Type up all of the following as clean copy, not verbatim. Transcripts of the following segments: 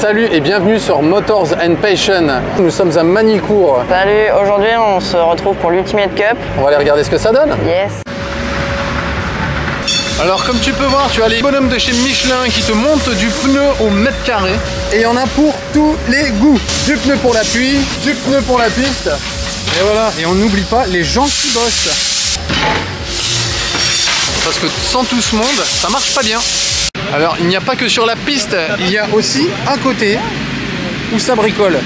Salut et bienvenue sur Motors and Passion. Nous sommes à Magny-Cours. Salut, aujourd'hui on se retrouve pour l'Ultimate Cup. On va aller regarder ce que ça donne. Yes. Alors comme tu peux voir, tu as les bonhommes de chez Michelin qui te montent du pneu au mètre carré. Et il y en a pour tous les goûts. Du pneu pour la pluie, du pneu pour la piste. Et voilà, et on n'oublie pas les gens qui bossent. Parce que sans tout ce monde, ça marche pas bien. Alors il n'y a pas que sur la piste, il y a aussi un côté où ça bricole.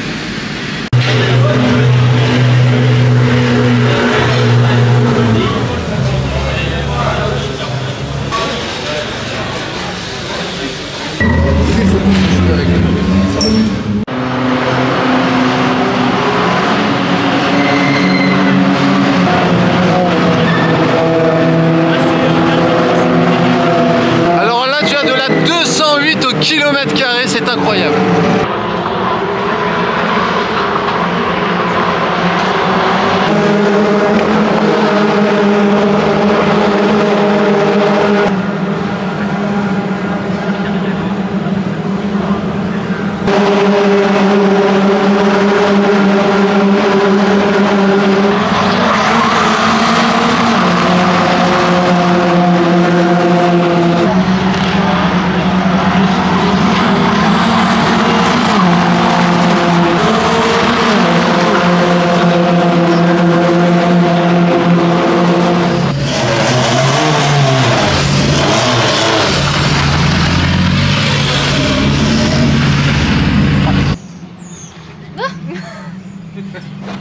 km², c'est incroyable.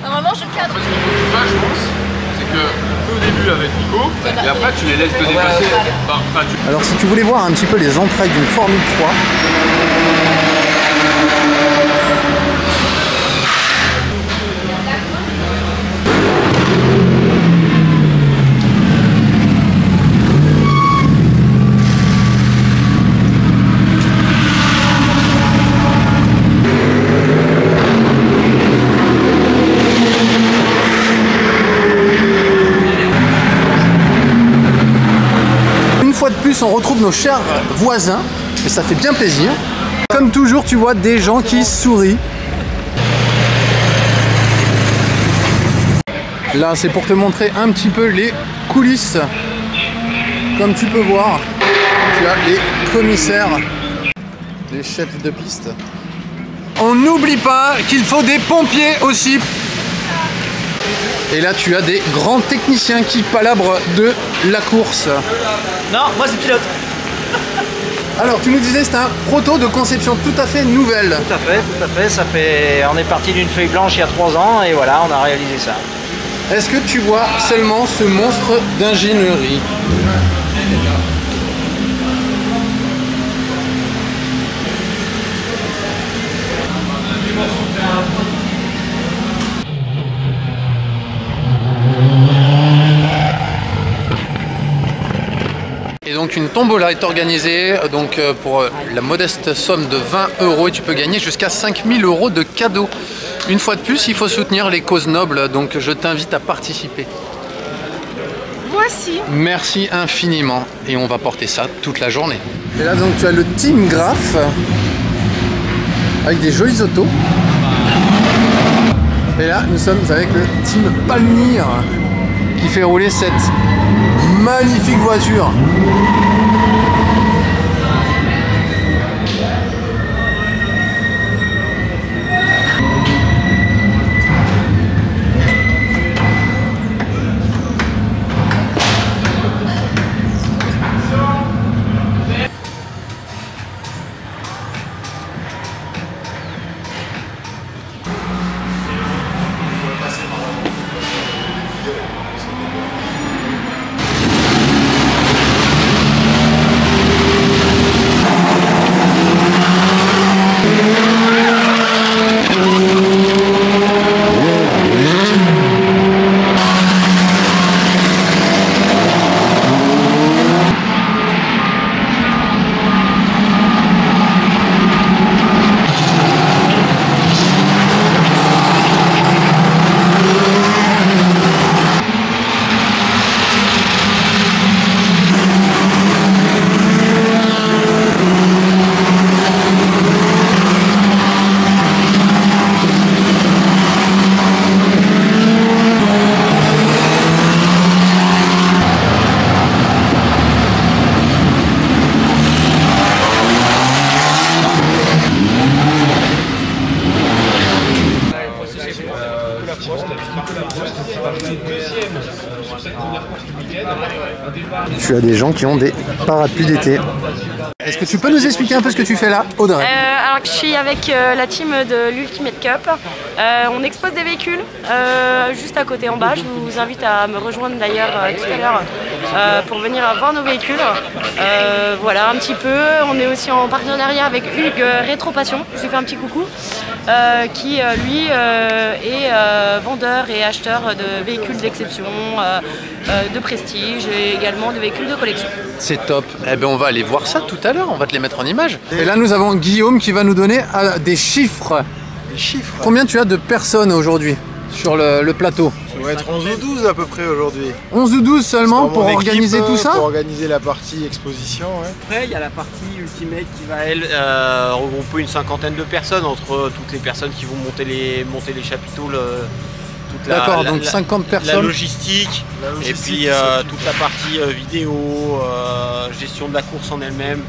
Normalement je cadre. Ce qu'il faut que tu fasses, je pense, c'est que au début avec Nico, et après tu les laisses te dépasser. Alors si tu voulais voir un petit peu les entrailles d'une Formule 3, de plus on retrouve nos chers voisins et ça fait bien plaisir. Comme toujours tu vois des gens qui sourient. Là c'est pour te montrer un petit peu les coulisses. Comme tu peux voir, tu as les commissaires, les chefs de piste. On n'oublie pas qu'il faut des pompiers aussi. Et là tu as des grands techniciens qui palabrent de la course. Non, moi c'est pilote. Alors tu nous disais c'est un proto de conception tout à fait nouvelle. Tout à fait, ça fait... On est parti d'une feuille blanche il y a 3 ans et voilà, on a réalisé ça. Est-ce que tu vois seulement ce monstre d'ingénierie ? Et donc une tombola est organisée donc pour la modeste somme de 20 € et tu peux gagner jusqu'à 5000 € de cadeaux. Une fois de plus, il faut soutenir les causes nobles, donc je t'invite à participer. Voici. Merci infiniment et on va porter ça toute la journée. Et là donc tu as le Team Graph avec des jolies autos. Et là nous sommes avec le Team Palmyre qui fait rouler cette magnifique voiture. tu as des gens qui ont des parapluies d'été. Est-ce que tu peux nous expliquer un peu ce que tu fais là, Audrey? Alors je suis avec la team de l'Ultimate Cup. On expose des véhicules juste à côté en bas. Je vous invite à me rejoindre d'ailleurs tout à l'heure pour venir voir nos véhicules. Voilà un petit peu. On est aussi en partenariat avec Hugues Rétropassion. Je lui fais un petit coucou. Qui lui est vendeur et acheteur de véhicules d'exception, de prestige et également de véhicules de collection. C'est top. Eh bien on va aller voir ça tout à l'heure, on va te les mettre en image. Et là nous avons Guillaume qui va nous donner des chiffres. Des chiffres? Combien tu as de personnes aujourd'hui sur le plateau? Ça va être 11 ou 12 à peu près aujourd'hui. 11 ou 12 seulement pour organiser tout ça? Pour organiser la partie exposition, ouais. Après, il y a la partie Ultimate qui va, elle, regrouper une cinquantaine de personnes entre toutes les personnes qui vont monter les chapiteaux, D'accord, donc 50 personnes. La logistique, et puis toute la partie vidéo, gestion de la course en elle-même.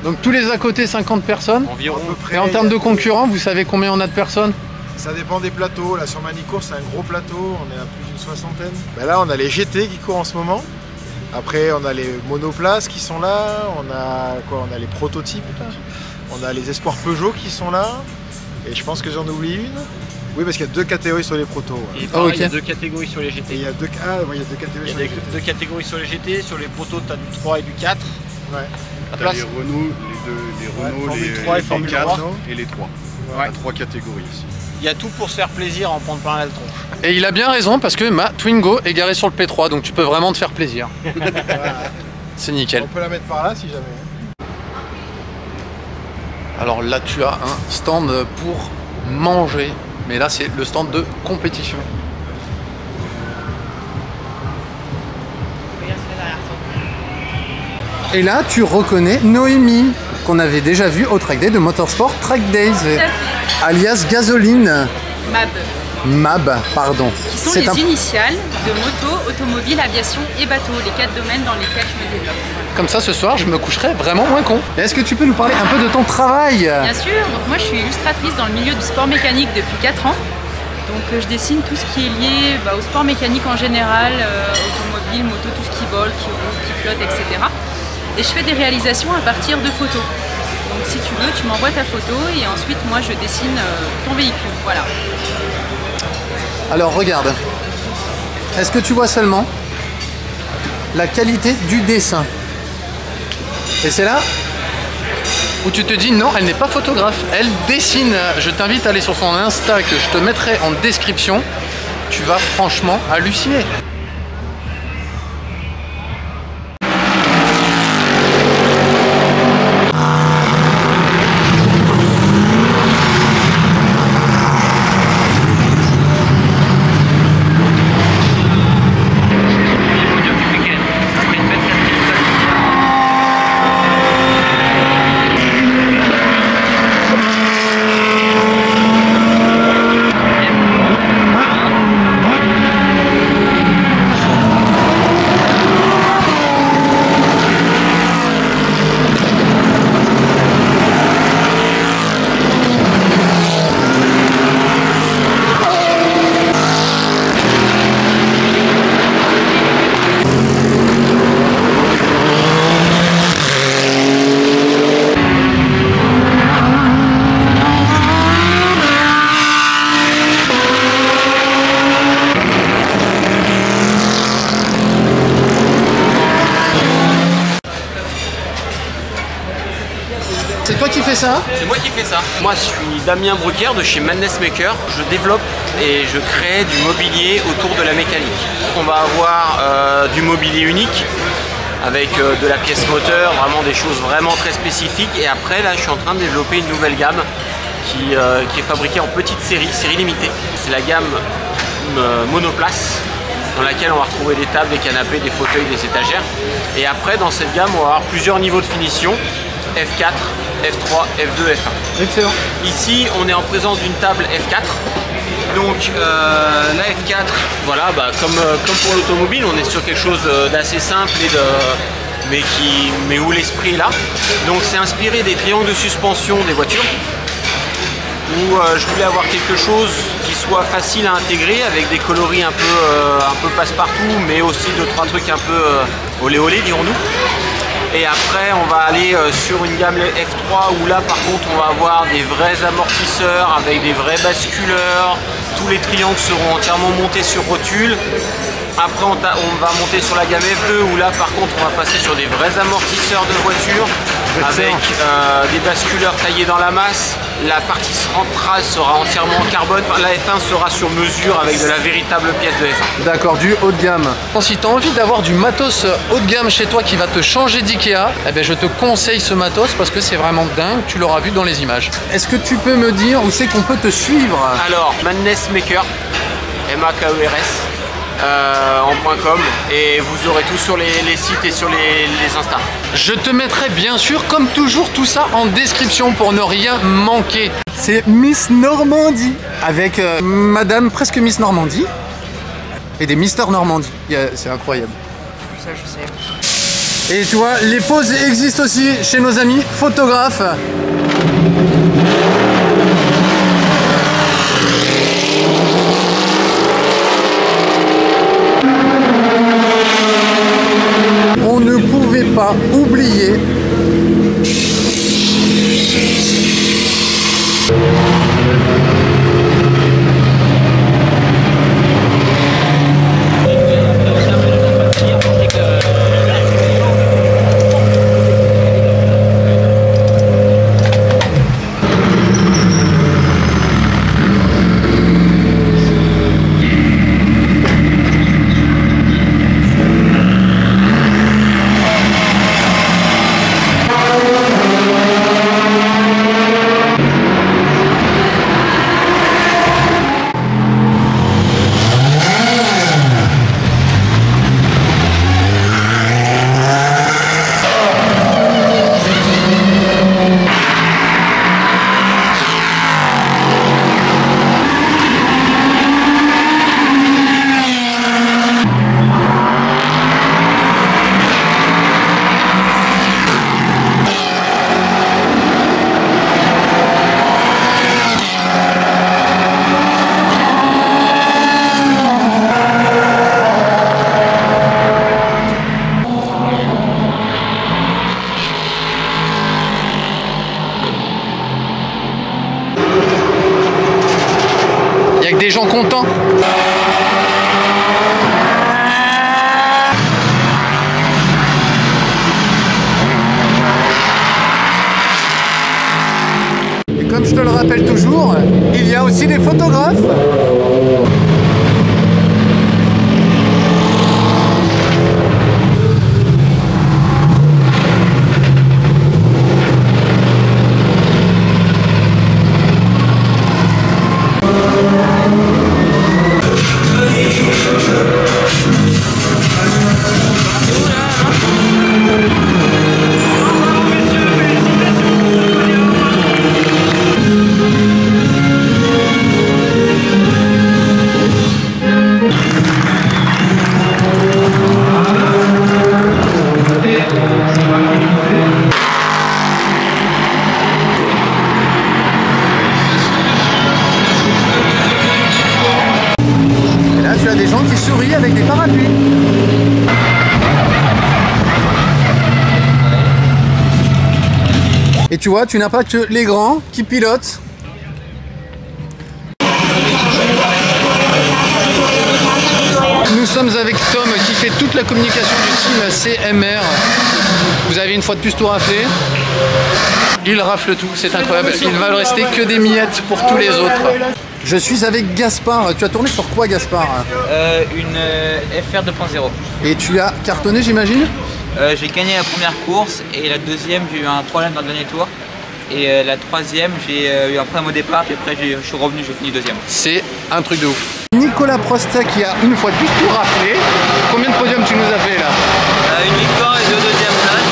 Donc tous les à côté 50 personnes environ. À peu près, et en termes de concurrents, vous savez combien on a de personnes? Ça dépend des plateaux. Là sur Manicourt, c'est un gros plateau, on est à plus d'une soixantaine. Ben là, on a les GT qui courent en ce moment. Après, on a les monoplaces qui sont là. On a quoi? On a les prototypes. Là. On a les espoirs Peugeot qui sont là. Et je pense que j'en oublie une. Oui, parce qu'il y a deux catégories sur les protos. Ouais. Et pareil, il y a deux catégories sur les GT. Et il y a deux catégories sur les GT. Deux catégories sur les GT. Sur les protos, tu as du 3 et du 4. Ouais. T'as les Renault, les 3 et Formule 4 3. et les 3. Ouais. 3 catégories ici. Il y a tout pour se faire plaisir, en prendre plein la tronche. Et il a bien raison parce que ma Twingo est garée sur le P3, donc tu peux vraiment te faire plaisir. C'est nickel. On peut la mettre par là si jamais. Alors là tu as un stand pour manger, mais là c'est le stand de compétition. Et là tu reconnais Noémie, qu'on avait déjà vu au Track Day de Motorsport Track Days, alias Gasoline. MAB, pardon. Qui sont les initiales de moto, automobile, aviation et bateau, les 4 domaines dans lesquels je me développe. Comme ça, ce soir, je me coucherai vraiment moins con. Est-ce que tu peux nous parler un peu de ton travail? Bien sûr, donc moi je suis illustratrice dans le milieu du sport mécanique depuis 4 ans. Donc je dessine tout ce qui est lié au sport mécanique en général, automobile, moto, tout ce qui vole, qui roule, qui flotte, etc. Et je fais des réalisations à partir de photos. Donc si tu veux, tu m'envoies ta photo et ensuite moi je dessine ton véhicule. Voilà. Alors regarde, est-ce que tu vois seulement la qualité du dessin? Et c'est là où tu te dis non, elle n'est pas photographe, elle dessine. Je t'invite à aller sur son Insta que je te mettrai en description. Tu vas franchement halluciner. C'est toi qui fais ça? C'est moi qui fais ça. Moi je suis Damien Bruckère de chez Madness Maker. Je développe et je crée du mobilier autour de la mécanique. On va avoir du mobilier unique avec de la pièce moteur, vraiment des choses vraiment très spécifiques. Et après là je suis en train de développer une nouvelle gamme qui est fabriquée en petite série limitée. C'est la gamme monoplace, dans laquelle on va retrouver des tables, des canapés, des fauteuils, des étagères. Et après dans cette gamme on va avoir plusieurs niveaux de finition. F4, F3, F2, F1. Excellent. Ici, on est en présence d'une table F4. Donc la F4, voilà, comme pour l'automobile, on est sur quelque chose d'assez simple mais où l'esprit est là. Donc c'est inspiré des triangles de suspension des voitures, où je voulais avoir quelque chose qui soit facile à intégrer avec des coloris un peu passe-partout, mais aussi 2-3 trucs un peu olé olé dirons-nous. Et après on va aller sur une gamme F3 où là par contre on va avoir des vrais amortisseurs avec des vrais basculeurs. Tous les triangles seront entièrement montés sur rotule. Après on va monter sur la gamme F2 où là par contre on va passer sur des vrais amortisseurs de voiture avec des basculeurs taillés dans la masse. La partie centrale sera entièrement en carbone. La F1 sera sur mesure avec de la véritable pièce de F1. D'accord, du haut de gamme. Si tu as envie d'avoir du matos haut de gamme chez toi qui va te changer d'Ikea, eh ben, je te conseille ce matos parce que c'est vraiment dingue, tu l'auras vu dans les images. Est-ce que tu peux me dire où c'est qu'on peut te suivre? Alors, Madness Maker, M-A-K-E-R-S. En .com et vous aurez tout sur les sites et sur les Insta. Je te mettrai bien sûr comme toujours tout ça en description pour ne rien manquer. C'est Miss Normandie avec Madame presque Miss Normandie et des Mister Normandie. C'est incroyable. Ça je sais. Et tu vois, les poses existent aussi chez nos amis photographes. On ne pouvait pas oublier des gens contents. Et comme je te le rappelle toujours, il y a aussi des photographes. Des gens qui sourient avec des parapluies. Et tu vois, tu n'as pas que les grands qui pilotent. Nous sommes avec Tom qui fait toute la communication du team CMR. Vous avez une fois de plus tout raflé. Il rafle tout, c'est incroyable. Il ne va rester que des miettes pour tous les autres. Je suis avec Gaspard. Tu as tourné sur quoi, Gaspard? Une FR 2.0. Et tu as cartonné, j'imagine? J'ai gagné la première course et la deuxième, j'ai eu un problème dans le dernier tour. Et la troisième, j'ai eu un problème au départ, puis après je suis revenu, j'ai fini deuxième. C'est un truc de ouf. Nicolas Prost qui a une fois de plus tout raflé. Combien de podiums tu nous as fait là? Une victoire et 2 deuxièmes places.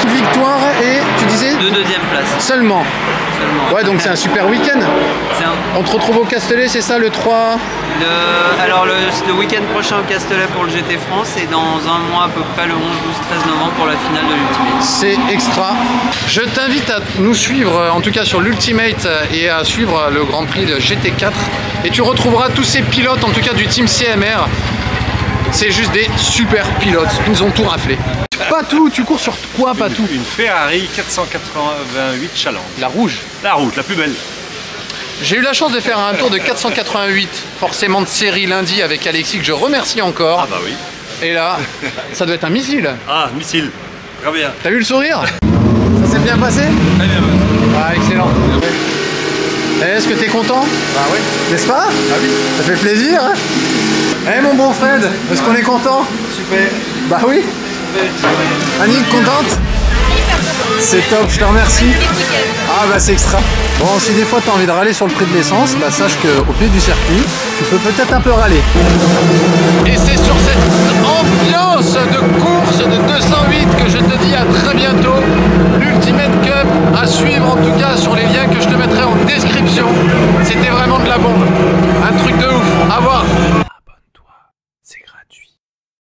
Une victoire et tu disais? 2 deuxièmes places. Seulement. Ouais, donc c'est un super week-end. On te retrouve au Castellet, c'est ça, le 3? Alors le week-end prochain au Castellet pour le GT France et dans un mois à peu près, le 11, 12, 13 novembre pour la finale de l'Ultimate. C'est extra. Je t'invite à nous suivre, en tout cas sur l'Ultimate, et à suivre le Grand Prix de GT4. Et tu retrouveras tous ces pilotes, en tout cas du team CMR. c'est juste des super pilotes. Ils nous ont tout raflé. Patou, tu cours sur quoi, Patou? Une Ferrari 488 Challenge. La rouge. La rouge, la plus belle. J'ai eu la chance de faire un tour de 488, forcément de série lundi avec Alexis, que je remercie encore. Ah bah oui. Et là, ça doit être un missile. Ah, missile. Très bien. T'as vu le sourire? Ça s'est bien passé? Très bien. Ah, excellent. Est-ce que t'es content? Ah oui. N'est-ce pas? Ah oui. Ça fait plaisir, hein? Eh mon bon Fred, est-ce qu'on est content? Super. Bah oui. Annick, contente? C'est top, je te remercie. Ah bah c'est extra. Bon, si des fois tu as envie de râler sur le prix de l'essence, bah sache qu'au pied du circuit, tu peux peut-être un peu râler. Et c'est sur cette ambiance